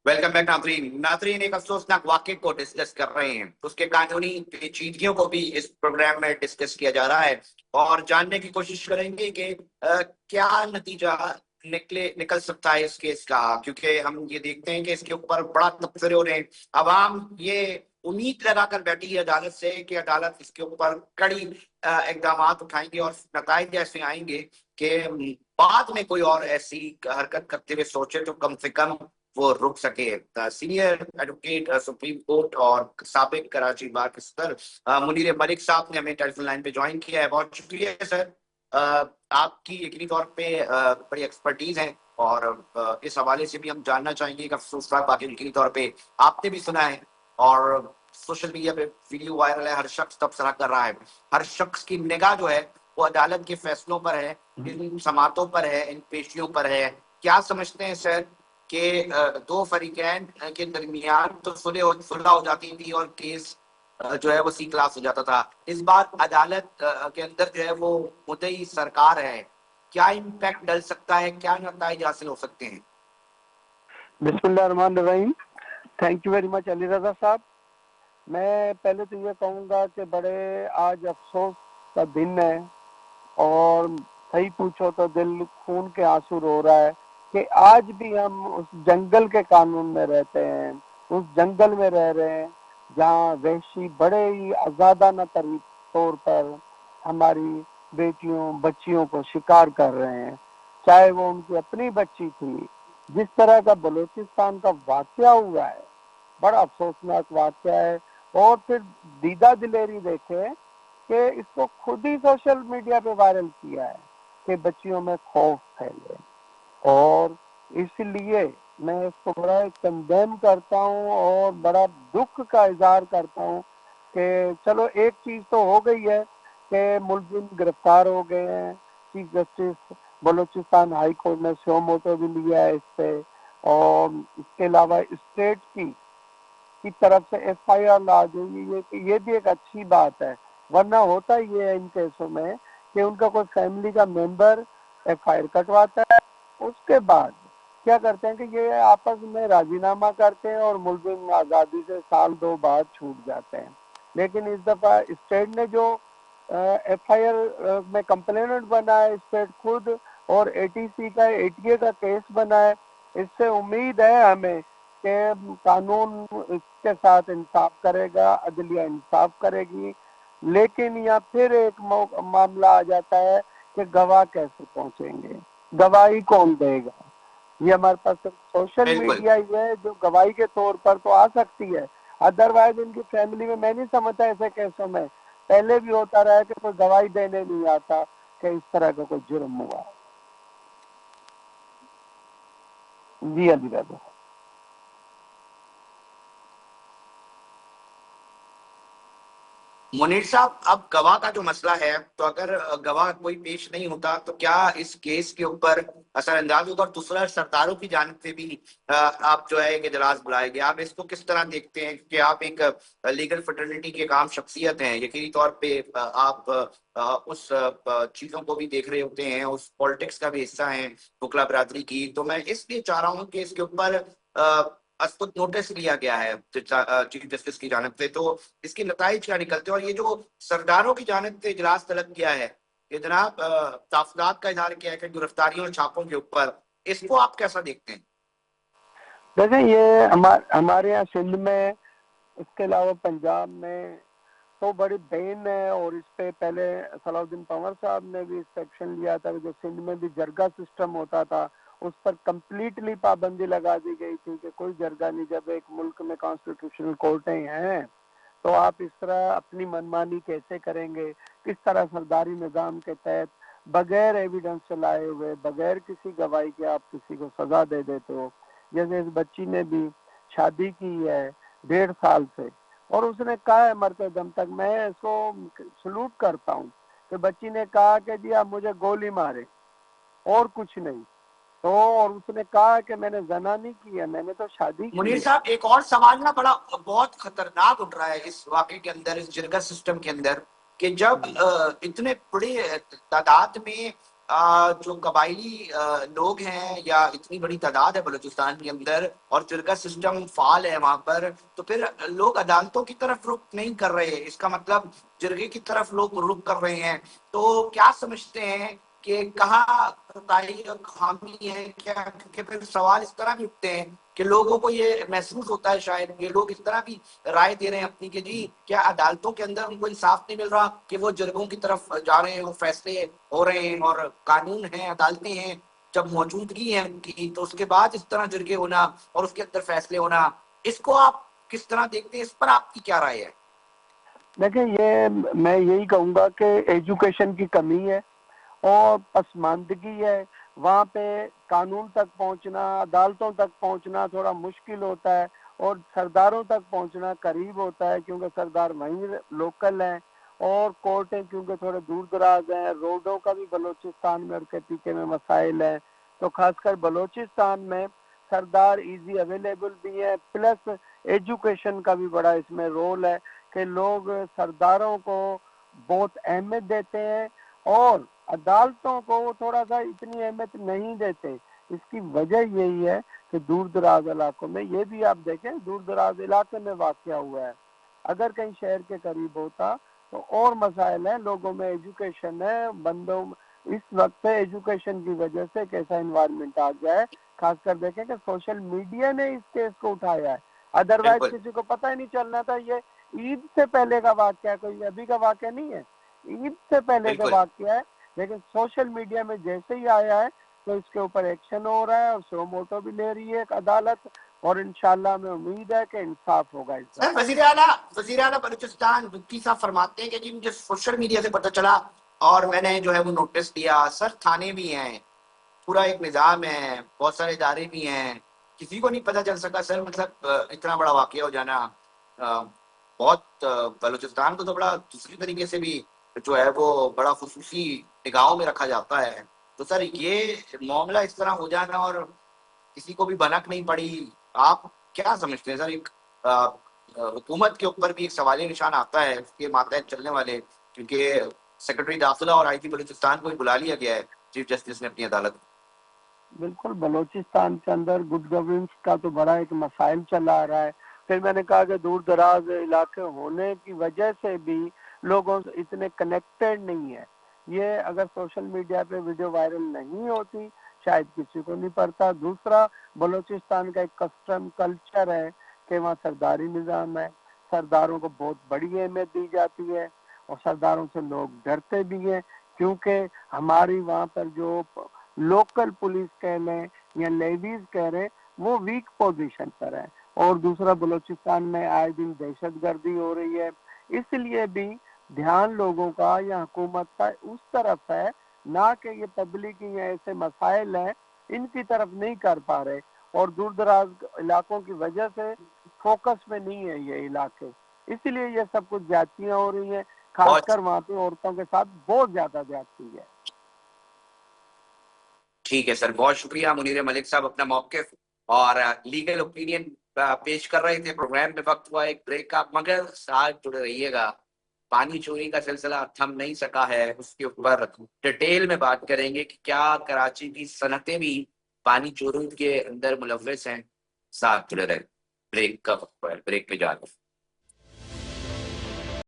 Welcome back नाजरीन एक अफसोसनाक वाक़े को डिस्कस कर रहे हैं, उसके कानूनी पेचीदगियों को भी इस प्रोग्राम में डिस्कस किया जा रहा है और जानने की कोशिश करेंगे कि क्या नतीजा निकल सकता है इस केस का, क्योंकि हम ये देखते हैं कि इसके ऊपर बड़ा तबसरे हो रहे हैं। अवाम ये उम्मीद लगाकर बैठी है अदालत से कि अदालत इसके ऊपर कड़ी इकदामात उठाएंगे और नताइज ऐसे आएंगे कि बाद में कोई और ऐसी हरकत करते हुए सोचे तो कम से कम वो रुक सके। सीनियर एडवोकेट सुप्रीम कोर्ट और साबिक कराची बार के सदर मुनीर मलिक साहब ने हमें टेलीफोन लाइन पे ज्वाइन किया है। बहुत शुक्रिया सर। आपकी यकीनी तौर पे बड़ी एक्सपर्टीज है और इस हवाले से भी हम जानना चाहेंगे कि अफसोसनाक बाकी यकीनी तौर पे आपने भी सुना है और सोशल मीडिया पे वीडियो वायरल है, हर शख्स तबसरा कर रहा है, हर शख्स की निगाह जो है वो अदालत के फैसलों पर है, इन समातों पर है, इन पेशियों पर है। क्या समझते हैं सर कि दो फरीकैन के दरमियान तो सुलह हो जाती थी और केस जो है वो सी क्लास हो जाता था। इस बार अदालत के अंदर जो है वो मुद्दई सरकार है, क्या इम्पैक्ट डल सकता है, क्या नतीजे हासिल हो सकते हैं? बिस्मिल्लाहिर्रहमानिर्रहीम। Thank you very much Ali Raza sahab. मैं पहले तो ये कहूँगा कि बड़े आज अफसोस का दिन है और सही पूछो तो दिल खून के आंसू रो रहा है कि आज भी हम उस जंगल के कानून में रहते हैं, उस जंगल में रह रहे हैं जहाँ वहशी बड़े ही आज़ादाना तौर पर हमारी बेटियों बच्चियों को शिकार कर रहे हैं, चाहे वो उनकी अपनी बच्ची थी। जिस तरह का बलूचिस्तान का वाकया हुआ है, बड़ा अफसोसनाक वाकया है। और फिर दीदा दिलेरी देखे कि इसको खुद ही सोशल मीडिया पे वायरल किया है कि बच्चियों में खौफ फैले, और इसलिए मैं इसको बड़ा कंडेम करता हूँ और बड़ा दुख का इजहार करता हूँ कि चलो एक चीज तो हो गई है कि मुलजिम गिरफ्तार हो गए हैं। Chief justice Balochistan high court ने शो मोटो भी लिया है इस पे, और इसके अलावा स्टेट की तरफ से FIR लॉन्च हुई, ये भी एक अच्छी बात है। वरना होता ये है इन केसों में कि उनका कोई फैमिली का मेंबर FIR कटवाता है, उसके बाद क्या करते हैं कि ये आपस में राजीनामा करते हैं और मुलजिम आज़ादी से साल दो बाद छूट जाते हैं। लेकिन इस दफ़ा स्टेट ने जो FIR में कंप्लेनेंट बना है स्टेट खुद, और ATC का ATA का केस बना है, इससे उम्मीद है हमें कि कानून इसके साथ इंसाफ करेगा, अदलिया इंसाफ करेगी। लेकिन यहाँ फिर एक मामला आ जाता है कि गवाह कैसे पहुंचेंगे, गवाही कौन देगा। ये हमारे पास सोशल मीडिया ही है जो गवाही के तौर पर तो आ सकती है, अदरवाइज इनकी फैमिली में मैं नहीं समझता ऐसे केसों में पहले भी होता रहा है कि कोई गवाही देने नहीं आता कि इस तरह का कोई जुर्म हुआ। जी अली राजा। मुनीर साहब, अब गवाह का जो मसला है, तो अगर गवाह कोई पेश नहीं होता तो क्या इस केस के ऊपर असरअंदाज होगा? और दूसरा, सरदारों की जानिब से भी आप जो है एक इजलास बुलाएंगे, आप इसको किस तरह देखते हैं कि आप एक लीगल फ्रेटर्निटी के काम शख्सियत हैं, यकीनी तौर पे आप उस चीजों को भी देख रहे होते हैं, उस पॉलिटिक्स का भी हिस्सा है वकला बरादरी की। तो मैं इसलिए चाह रहा हूँ कि इसके ऊपर खुद नोटिस लिया गया है चीफ जस्टिस की जानिब से, तो इसके नताइज क्या निकलते हैं? और ये जो सरदारों की जानिब से इजलास तलब किया है कि जनाब ताफुलात का इजहार किया है कि गिरफ्तारियों और छापों के ऊपर, इसको आप कैसा देखते हैं? देखें, ये हमारे यहाँ सिंध में, इसके अलावा पंजाब में तो बड़ी बैन है, और इस पे पहले सलाउद्दीन पंवर साहब ने भी इस एक्शन लिया था। जो सिंध में भी जरगा सिस्टम होता था उस पर कंप्लीटली पाबंदी लगा दी गई थी कि कोई जरगा नहीं। जब एक मुल्क में कॉन्स्टिट्यूशनल कोर्टें हैं तो आप इस तरह अपनी मनमानी कैसे करेंगे, किस तरह सरदारी निजाम के तहत बगैर एविडेंस चलाए हुए, बगैर किसी गवाही के आप किसी को सजा दे देते हो। जैसे इस बच्ची ने भी शादी की है 1.5 साल से, और उसने कहा है मरते दम तक, मैं इसको सलूट करता हूँ कि बच्ची ने कहा कि जी आप मुझे गोली मारे और कुछ नहीं, तो और उसने कहा कि मैंने जना नहीं किया, मैंने तो शादी की। मुनीर साहब, एक और सवाल ना बड़ा बहुत खतरनाक उठ रहा है इस वाकये के अंदर, इस जरगा सिस्टम के अंदर, कि जब इतने बड़े तादाद में جو قبائلی لوگ ہیں یا اتنی بڑی تعداد ہے بلوچستان کے اندر اور جرگہ سسٹم فعال ہے وہاں پر، تو پھر لوگ عدالتوں کی طرف رخ نہیں کر رہے، اس کا مطلب جرگے کی طرف لوگ رخ کر رہے ہیں. تو کیا سمجھتے ہیں کہ کہاں کوتاہی اور خامی ہے کیا؟ کیونکہ پھر سوال اس طرح بھی اٹھتے ہیں کہ لوگوں کو یہ محسوس ہوتا ہے، شاید یہ لوگ اس طرح بھی رائے دے رہے ہیں اپنی کہ جی کیا عدالتوں کے اندر ان کو انصاف نہیں مل رہا کہ وہ جرگوں کی طرف جا رہے ہیں، وہ فیصلے ہو رہے ہیں اور قانون ہیں، عدالتیں ہیں، جب موجودگی ہے ان کی تو اس کے بعد اس طرح جرگے ہونا اور اس کے اندر فیصلے ہونا، اس کو آپ کس طرح دیکھتے ہیں؟ اس پر آپ کی کیا رائے ہے؟ دیکھیں، یہ میں یہی کہوں گا کہ ایجوکیشن کی کمی ہے اور پسماندگی ہے. وہاں پہ قانون تک پہنچنا، عدالتوں تک پہنچنا تھوڑا مشکل ہوتا ہے اور سرداروں تک پہنچنا قریب ہوتا ہے کیونکہ سردار وہیں لوکل ہیں اور کورٹیں کیونکہ تھوڑے دور دراز ہیں. روڈوں کا بھی بلوچستان میں اور کے پی کے میں مسائل ہیں، تو خاص کر بلوچستان میں سردار ایزی اویلیبل بھی ہے، پلس ایجوکیشن کا بھی بڑا اس میں رول ہے کہ لوگ سرداروں کو بہت اہمیت دیتے ہیں اور عدالتوں کو وہ تھوڑا سا اتنی اہمیت نہیں دیتے. اس کی وجہ یہی ہے کہ دور دراز علاقوں میں، یہ بھی آپ دیکھیں دور دراز علاقے میں واقع ہوا ہے. اگر کہیں شہر کے قریب ہوتا تو اور مسائل ہیں، لوگوں میں ایجوکیشن ہے، بندوں اس وقت ایجوکیشن کی وجہ سے کیسا انوائرمنٹ آ گیا ہے. خاص کر دیکھیں کہ سوشل میڈیا نے اس کیس کو اٹھایا ہے، ادروائز بالکل کسی کو پتہ ہی نہیں چلنا تھا. یہ عید سے پہلے کا واقعہ، کوئی ابھی کا واقعہ نہیں ہے، عید سے پہلے کا بالکل واقعہ ہے. لیکن سوشل میڈیا میں جیسے ہی آیا ہے تو اس کے اوپر ایکشن ہو رہا ہے اور سو موٹو بھی لے رہی ہے ایک عدالت، اور انشاءاللہ ہمیں امید ہے کہ انصاف ہوگا اس سر، دفعہ. وزیر اعلیٰ بلوچستان مفتی صاحب فرماتے ہیں کہ جی مجھے سوشل میڈیا سے پتہ چلا اور میں نے جو ہے وہ نوٹس دیا. سر، تھانے بھی ہیں، پورا ایک نظام ہے، بہت سارے ادارے بھی ہیں، کسی کو نہیں پتہ چل سکا. سر مطلب اتنا بڑا واقعہ ہو جانا بہت بلوچستان کو تو بڑا دوسری طریقے سے بھی جو ہے وہ بڑا خصوصی نگاہوں میں رکھا جاتا ہے. تو سر یہ معاملہ اس طرح ہو جانا اور کسی کو بھی بھنک نہیں پڑی، آپ کیا سمجھتے ہیں سر؟ ایک حکومت کے اوپر بھی ایک سوالی نشان آتا ہے اس کے ماتحت چلنے والے، کیونکہ سیکرٹری داخلہ اور آئی ٹی بلوچستان کو بلا لیا گیا ہے چیف جسٹس نے اپنی عدالت. بالکل، بلوچستان کے اندر گڈ گورننس کا تو بڑا ایک مسائل چلا آ رہا ہے. پھر میں نے کہا کہ دور دراز علاقے ہونے کی وجہ سے بھی لوگوں سے اتنے کنیکٹڈ نہیں ہے. یہ اگر سوشل میڈیا پہ ویڈیو وائرل نہیں ہوتی شاید کسی کو نہیں پڑتا. دوسرا، بلوچستان کا ایک کسٹم کلچر ہے کہ وہاں سرداری نظام ہے، سرداروں کو بہت بڑی اہمیت دی جاتی ہے اور سرداروں سے لوگ ڈرتے بھی ہیں کیونکہ ہماری وہاں پر جو لوکل پولیس کہہ لیں یا لیویز کہہ رہے وہ ویک پوزیشن پر ہے. اور دوسرا، بلوچستان میں آئے دن دہشت گردی ہو رہی ہے، اس لیے بھی دھیان لوگوں کا یا حکومت کا اس طرف ہے، نہ کہ یہ پبلک یا ایسے مسائل ہیں ان کی طرف نہیں کر پا رہے. اور دور دراز علاقوں کی وجہ سے فوکس میں نہیں ہے یہ علاقے، اسی لیے یہ سب کچھ زیادتیاں ہو رہی ہیں. خاص بہت کر وہاں پہ عورتوں کے ساتھ بہت زیادہ زیادتی ہے. ٹھیک ہے سر، بہت شکریہ. منیر ملک صاحب اپنا موقف اور لیگل اوپینین پیش کر رہے تھے. پروگرام میں وقت ہوا ایک بریک کا، مگر ساتھ جڑے رہیے گا. پانی چوری کا سلسلہ تھم نہیں سکا ہے، اس کے اوپر ڈیٹیل میں بات کریں گے کہ کیا کراچی کی صنعتیں بھی پانی چوری کے اندر ملوث ہیں. ساتھ جڑے رہے، بریک کا وقت ہے، بریک پہ جا رہے ہیں.